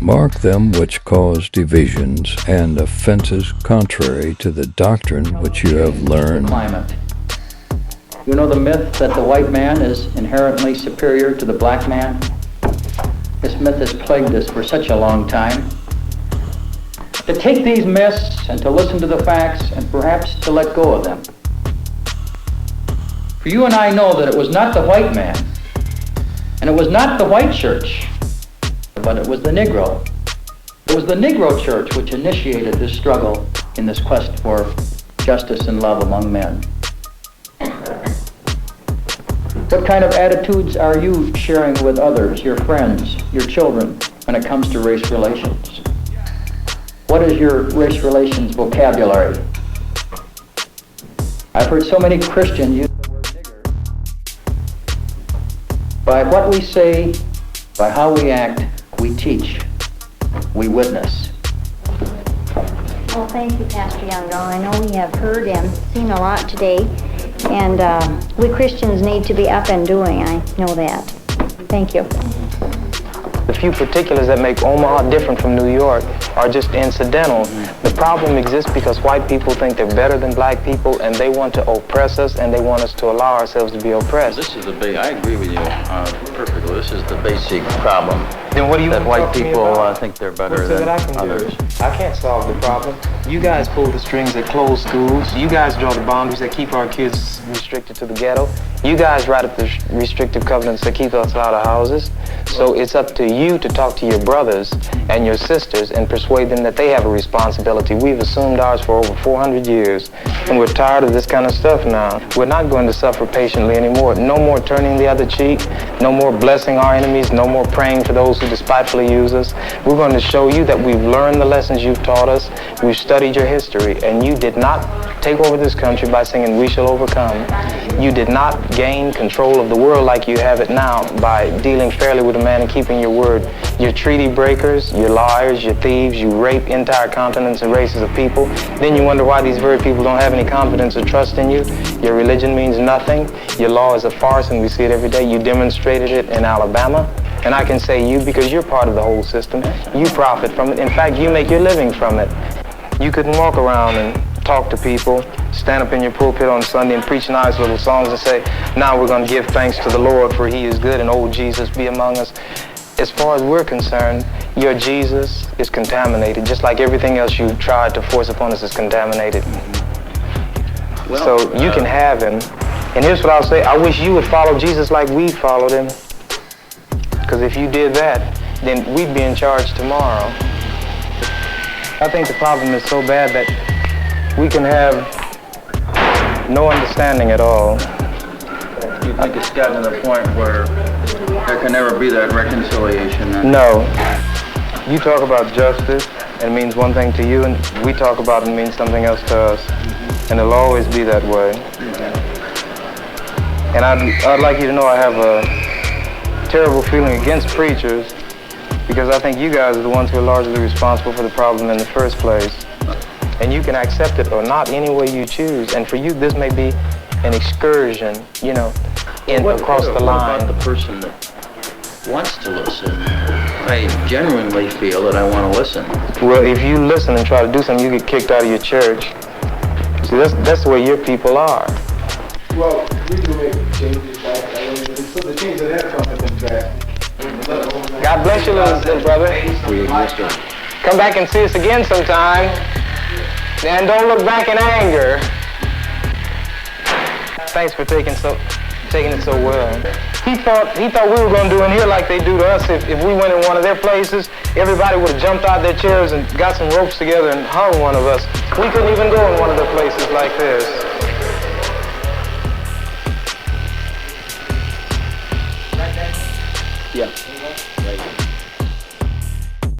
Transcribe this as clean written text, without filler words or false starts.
Mark them which cause divisions and offenses contrary to the doctrine which you have learned. Climate. You know the myth that the white man is inherently superior to the black man? This myth has plagued us for such a long time. To take these myths and to listen to the facts and perhaps to let go of them. For you and I know that it was not the white man, and it was not the white church, but it was the Negro. It was the Negro church which initiated this struggle in this quest for justice and love among men. What kind of attitudes are you sharing with others, your friends, your children, when it comes to race relations? What is your race relations vocabulary? I've heard so many Christians use the word nigger. By what we say, by how we act, we teach, we witness. Well, thank you, Pastor Youngall. I know we have heard and seen a lot today, and we Christians need to be up and doing. I know that. Thank you. The few particulars that make Omaha different from New York are just incidental. The problem exists because white people think they're better than black people, and they want to oppress us, and they want us to allow ourselves to be oppressed. This is I agree with you perfectly. This is the basic problem. Then what do you that want white to talk to me people about? think they're better What's than that I can others. do? I can't solve the problem. You guys pull the strings that close schools. You guys draw the boundaries that keep our kids restricted to the ghetto. You guys write up the restrictive covenants that keep us out of houses. So it's up to you to talk to your brothers and your sisters and persuade them that they have a responsibility. We've assumed ours for over 400 years, and we're tired of this kind of stuff now. We're not going to suffer patiently anymore. No more turning the other cheek. No more blessing our enemies. No more praying for those who despitefully use us. We're going to show you that we've learned the lessons you've taught us. We've studied your history, and you did not take over this country by singing "We Shall Overcome." You did not gain control of the world like you have it now by dealing fairly with a man and keeping your word. You're treaty breakers, you're liars, you're thieves, you rape entire continents and races of people. Then you wonder why these very people don't have any confidence or trust in you. Your religion means nothing. Your law is a farce, and we see it every day. You demonstrated it in Alabama. And I can say you because you're part of the whole system. You profit from it. In fact, you make your living from it. You couldn't walk around and talk to people, stand up in your pulpit on Sunday and preach nice little songs and say, now we're going to give thanks to the Lord for he is good and old Jesus be among us. As far as we're concerned, your Jesus is contaminated, just like everything else you tried to force upon us is contaminated. So you can have him. And here's what I'll say, I wish you would follow Jesus like we followed him. Because if you did that, then we'd be in charge tomorrow. I think the problem is so bad that we can have no understanding at all. You think it's gotten to the point where there can never be that reconciliation? No. You talk about justice, and it means one thing to you, and we talk about it and it means something else to us. And it'll always be that way. And I'd like you to know I have a terrible feeling against preachers because I think you guys are the ones who are largely responsible for the problem in the first place. And you can accept it or not any way you choose. And for you, this may be an excursion, you know, across the line. What about the person that wants to listen? I genuinely feel that I want to listen. Well, if you listen and try to do something, you get kicked out of your church. See, that's the way your people are. Well, we do make changes like that. So the changes that have come have been drastic. God bless you, little brother. Come back and see us again sometime. And don't look back in anger. Thanks for taking it so well. He thought we were going to do in here like they do to us. If we went in one of their places, everybody would have jumped out their chairs and got some ropes together and hung one of us. We couldn't even go in one of their places like this.